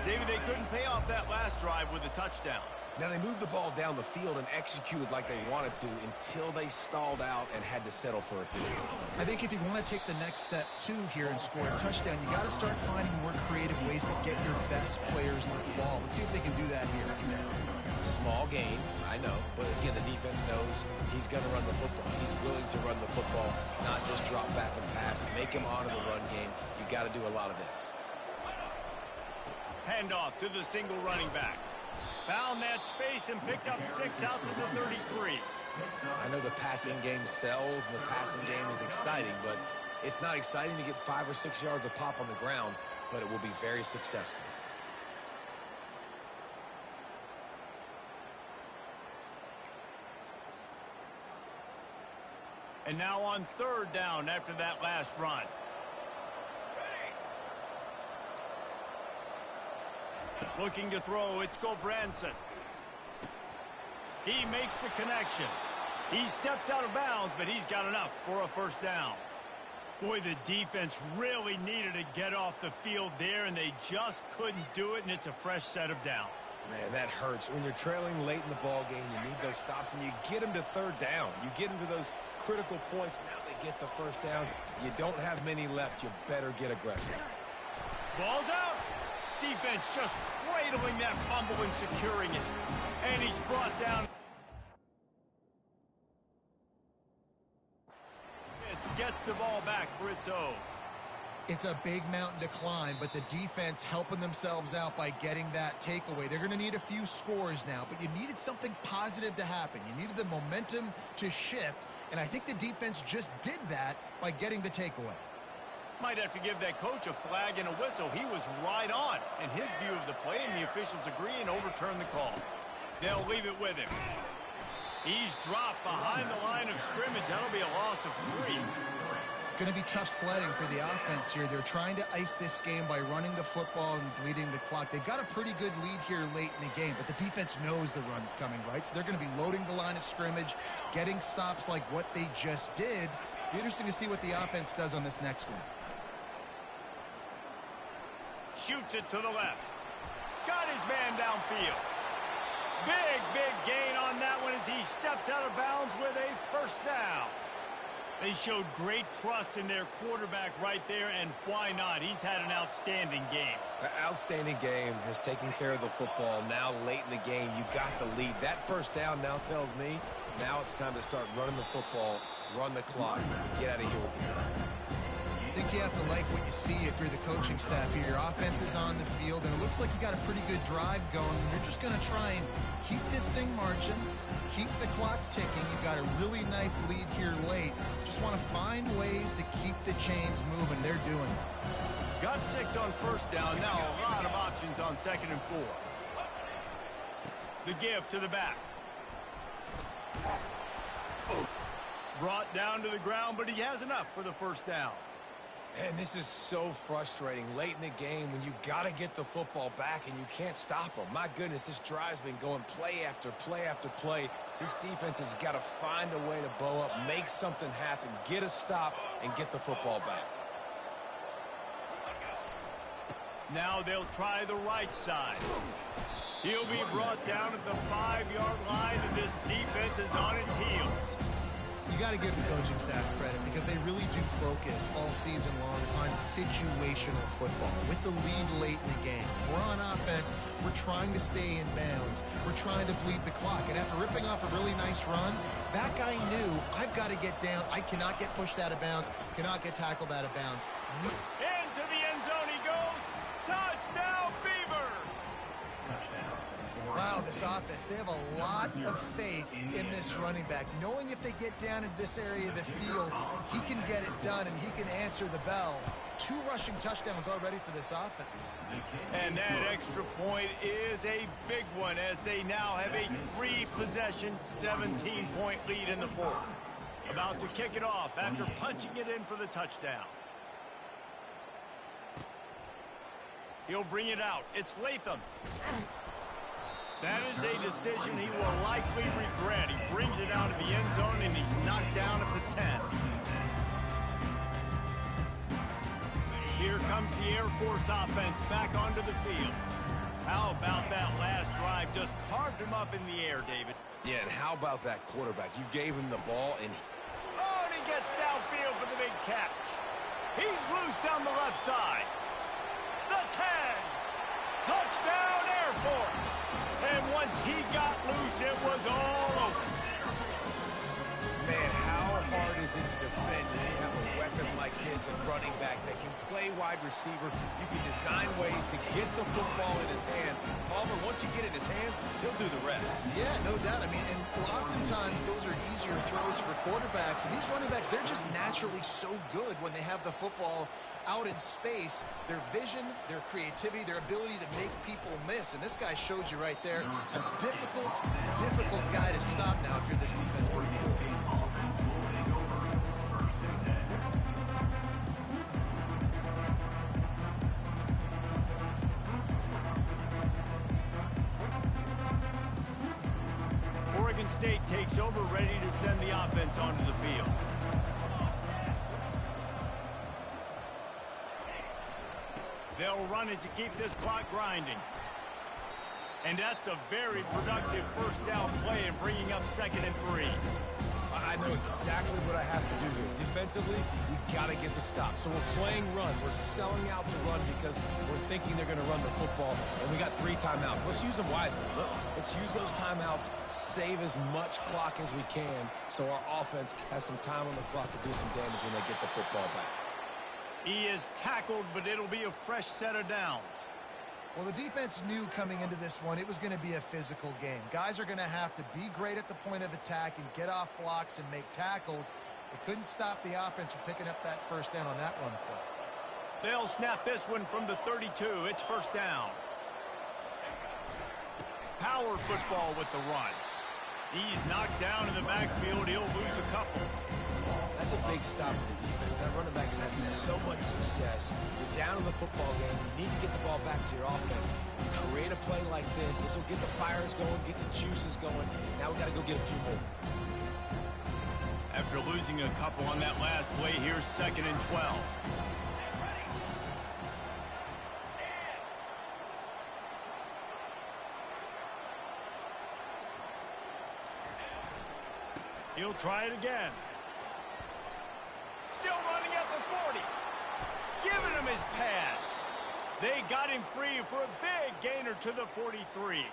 David, they couldn't pay off that last drive with a touchdown. Now, they moved the ball down the field and executed like they wanted to until they stalled out and had to settle for a field. I think if you want to take the next step, too, here and score a touchdown, you got to start finding more creative ways to get your best players the ball. Let's see if they can do that here. Small gain, I know, but again, the defense knows he's going to run the football. He's willing to run the football, not just drop back and pass, make him honor the run game. You got to do a lot of this. Handoff to the single running back. Found that space and picked up 6 out to the 33. I know the passing game sells and the passing game is exciting, but it's not exciting to get 5 or 6 yards of pop on the ground, but it will be very successful. And now on 3rd down after that last run. Looking to throw, it's Gulbranson. He makes the connection. He steps out of bounds, but he's got enough for a first down. Boy, the defense really needed to get off the field there, and they just couldn't do it, and it's a fresh set of downs. Man, that hurts. When you're trailing late in the ball game, you need those stops, and you get them to 3rd down. You get them to those critical points. Now they get the first down. You don't have many left. You better get aggressive. Ball's out. Defense just cradling that fumble and securing it. And he's brought down. It gets the ball back for its own. It's a big mountain to climb, but the defense helping themselves out by getting that takeaway. They're going to need a few scores now, but you needed something positive to happen. You needed the momentum to shift, and I think the defense just did that by getting the takeaway. Might have to give that coach a flag and a whistle. He was right on in his view of the play, and the officials agree and overturn the call. They'll leave it with him. He's dropped behind the line of scrimmage. That'll be a loss of 3. It's going to be tough sledding for the offense here. They're trying to ice this game by running the football and bleeding the clock. They've got a pretty good lead here late in the game, but the defense knows the run's coming, right? So they're going to be loading the line of scrimmage, getting stops like what they just did. Be interesting to see what the offense does on this next one. Shoots it to the left. Got his man downfield. Big gain on that one as he steps out of bounds with a first down. They showed great trust in their quarterback right there, and why not? He's had an outstanding game. An outstanding game, has taken care of the football. Now late in the game, you got the lead. That first down now tells me now it's time to start running the football, run the clock, get out of here with the done. I think you have to like what you see if you're the coaching staff here. Your offense is on the field, and it looks like you got a pretty good drive going. You're just going to try and keep this thing marching, keep the clock ticking. You've got a really nice lead here late. Just want to find ways to keep the chains moving. They're doing it. Got 6 on first down. Now a lot of options on 2nd and 4. The give to the back. Brought down to the ground, but he has enough for the first down. And this is so frustrating late in the game when you got to get the football back and you can't stop them. My goodness, this drive's been going play after play after play. This defense has got to find a way to bow up, make something happen, get a stop, and get the football back. Now they'll try the right side. He'll be brought down at the 5-yard line, and this defense is on its heels. You got to give the coaching staff credit because they really do focus all season long on situational football. With the lead late in the game, we're on offense, we're trying to stay in bounds, we're trying to bleed the clock, and after ripping off a really nice run, that guy knew, I've got to get down, I cannot get pushed out of bounds, cannot get tackled out of bounds. Into the end zone he goes. Touchdown, Beavers! Wow, this offense, they have a lot of faith in this running back, knowing if they get down in this area of the field, he can get it done and he can answer the bell. 2 rushing touchdowns already for this offense. And that extra point is a big one as they now have a 3-possession, 17-point lead in the fourth. About to kick it off after punching it in for the touchdown. He'll bring it out. It's Latham. That is a decision he will likely regret. He brings it out of the end zone, and he's knocked down at the 10. Here comes the Air Force offense back onto the field. How about that last drive? Just carved him up in the air, David. Yeah, and how about that quarterback? You gave him the ball, and oh, and he gets downfield for the big catch. He's loose down the left side. The 10. Touchdown, Air Force. And once he got loose, it was all over. man, how hard is it to defend when you have a weapon like this, a running back that can play wide receiver? You can design ways to get the football in his hand. Palmer, once you get it in his hands, he'll do the rest. Yeah, no doubt. I mean, and oftentimes those are easier throws for quarterbacks. And these running backs, they're just naturally so good when they have the football out in space. Their vision, their creativity, their ability to make people miss. And this guy showed you right there, a difficult guy to stop now if you're this defense moving forward. Oregon State takes over, ready to send the offense onto the field. They'll run it to keep this clock grinding. And that's a very productive first down play in bringing up 2nd and 3. I know exactly what I have to do here. Defensively, we got to get the stop. So we're playing run. We're selling out to run because we're thinking they're going to run the football. And we got 3 timeouts. Let's use them wisely. Let's use those timeouts, save as much clock as we can so our offense has some time on the clock to do some damage when they get the football back. He is tackled, but it'll be a fresh set of downs. Well, the defense knew coming into this one it was going to be a physical game. Guys are going to have to be great at the point of attack and get off blocks and make tackles. It couldn't stop the offense from picking up that first down on that run play. They'll snap this one from the 32. It's first down. Power football with the run. He's knocked down in the backfield. He'll lose a couple. That's a big stop for the defense. That running back has had so much success. You're down in the football game. You need to get the ball back to your offense. Create a play like this. This will get the fires going, get the juices going. Now we got to go get a few more. After losing a couple on that last play, here's 2nd and 12. He'll try it again. Still running at the 40. Giving him his pads. They got him free for a big gainer to the 43.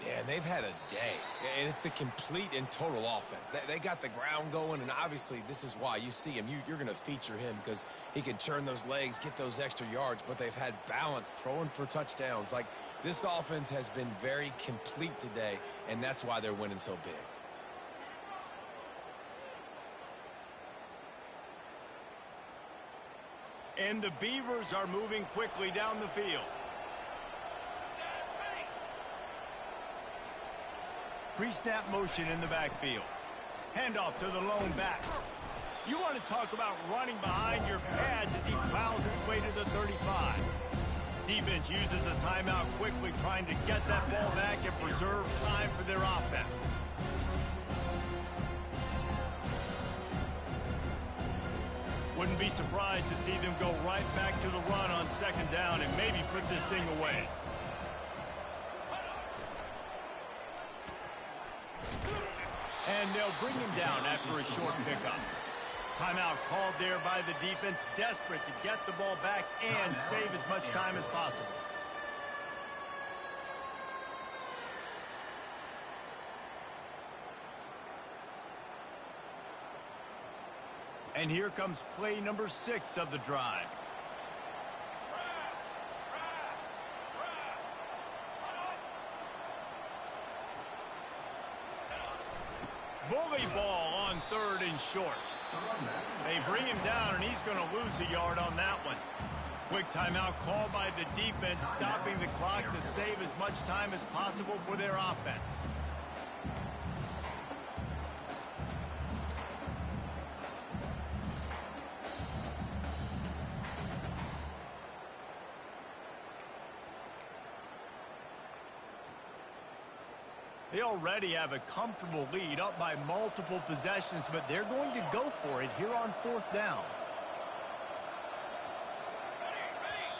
Yeah, and they've had a day. And it's the complete and total offense. They got the ground going, and obviously this is why you see him. You're going to feature him because he can churn those legs, get those extra yards, but they've had balance, throwing for touchdowns. Like, this offense has been very complete today, and that's why they're winning so big. And the Beavers are moving quickly down the field. Pre-snap motion in the backfield. Handoff to the lone back. You want to talk about running behind your pads as he plows his way to the 35. Defense uses a timeout quickly, trying to get that ball back and preserve time for their offense. Wouldn't be surprised to see them go right back to the run on second down and maybe put this thing away. And they'll bring him down after a short pickup. Timeout called there by the defense, desperate to get the ball back and save as much time as possible. And here comes play number 6 of the drive. Bully ball on 3rd and short. They bring him down, and he's going to lose a yard on that one. Quick timeout called by the defense, stopping the clock to save as much time as possible for their offense. They already have a comfortable lead, up by multiple possessions, but they're going to go for it here on 4th down.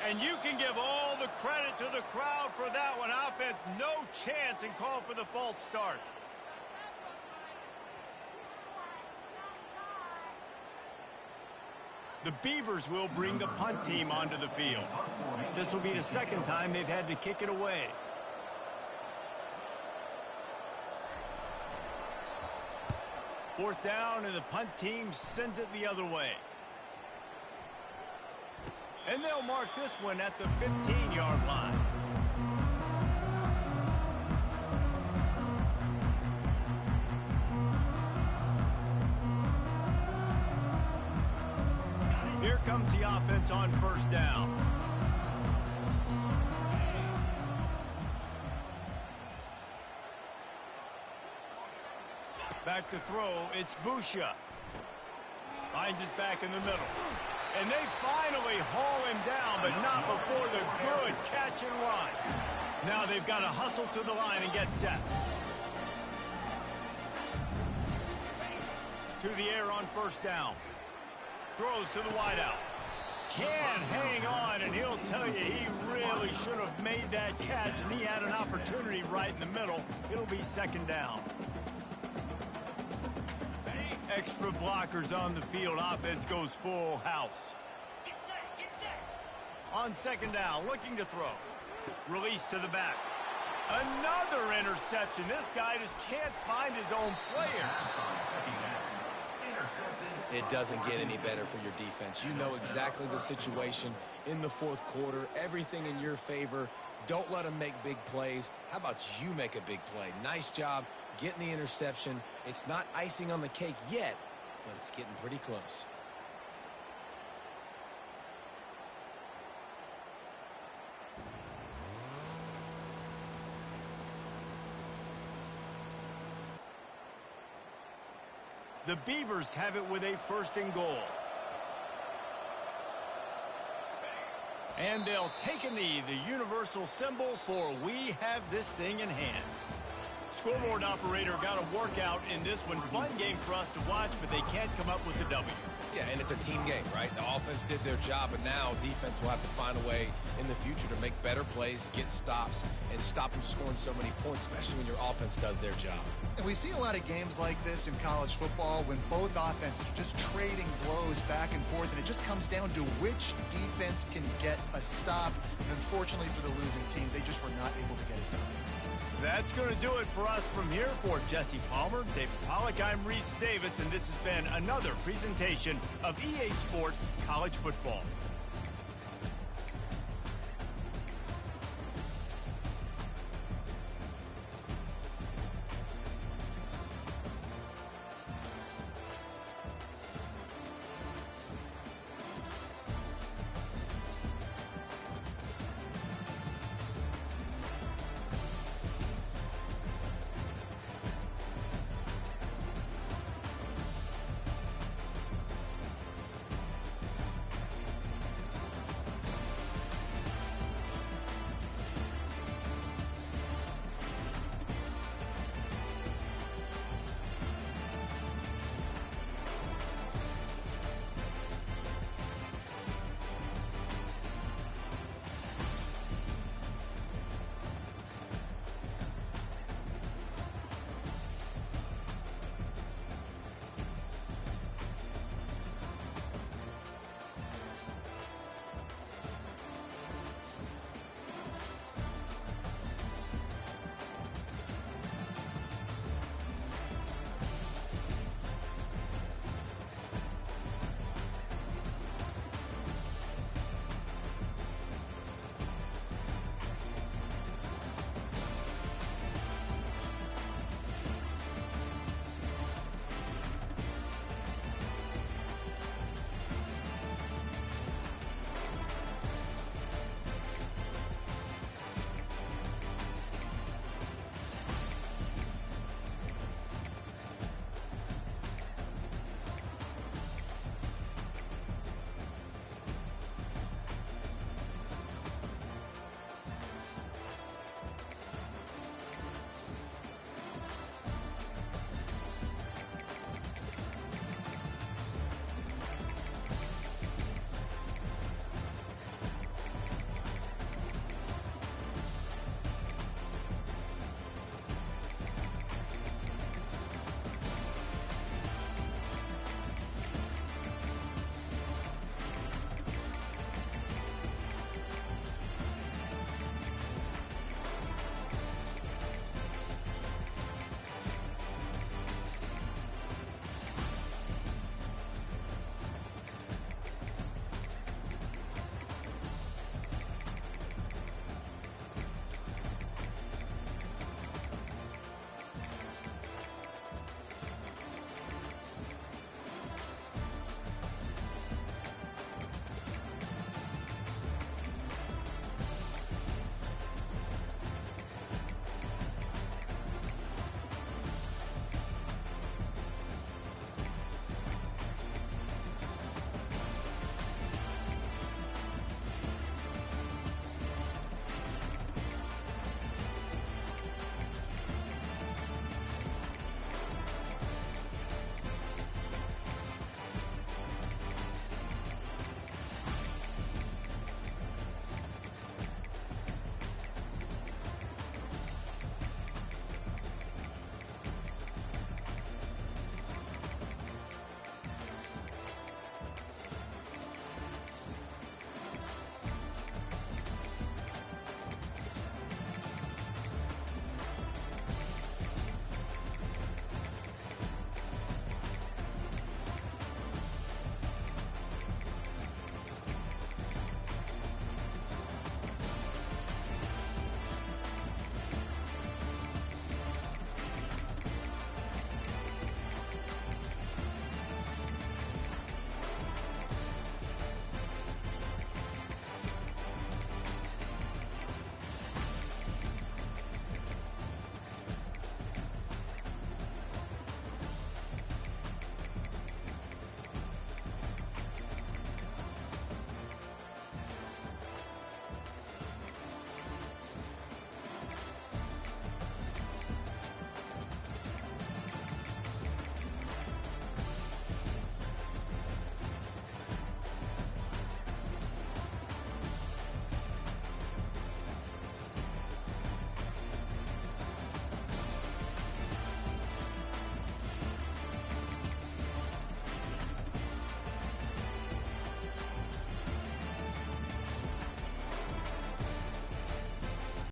And you can give all the credit to the crowd for that one. Offense, no chance, and call for the false start. The Beavers will bring the punt team onto the field. This will be the 2nd time they've had to kick it away. Fourth down, and the punt team sends it the other way. And they'll mark this one at the 15-yard line. Here comes the offense on 1st down. Back to throw, it's Busha. Finds his back in the middle. And they finally haul him down, but not before the good catch and run. Now they've got to hustle to the line and get set. To the air on 1st down. Throws to the wideout. Can't hang on, and he'll tell you he really should have made that catch, and he had an opportunity right in the middle. It'll be 2nd down. Extra blockers on the field. Offense goes full house. Get set. On 2nd down, looking to throw. Release to the back. Another interception. This guy just can't find his own players. It doesn't get any better for your defense. You know exactly the situation in the 4th quarter. Everything in your favor. Don't let them make big plays. How about you make a big play? Nice job getting the interception. It's not icing on the cake yet, but it's getting pretty close. The Beavers have it with a 1st and goal. And they'll take a knee, the universal symbol for we have this thing in hand. Scoreboard operator got a workout in this one. Fun game for us to watch, but they can't come up with the W. Yeah, and it's a team game, right? The offense did their job, but now defense will have to find a way in the future to make better plays, get stops, and stop them scoring so many points, especially when your offense does their job. And we see a lot of games like this in college football when both offenses are just trading blows back and forth, and it just comes down to which defense can get a stop. And unfortunately for the losing team, they just were not able to get it done. That's going to do it for us from here. For Jesse Palmer, David Pollack, I'm Reese Davis, and this has been another presentation of EA Sports College Football.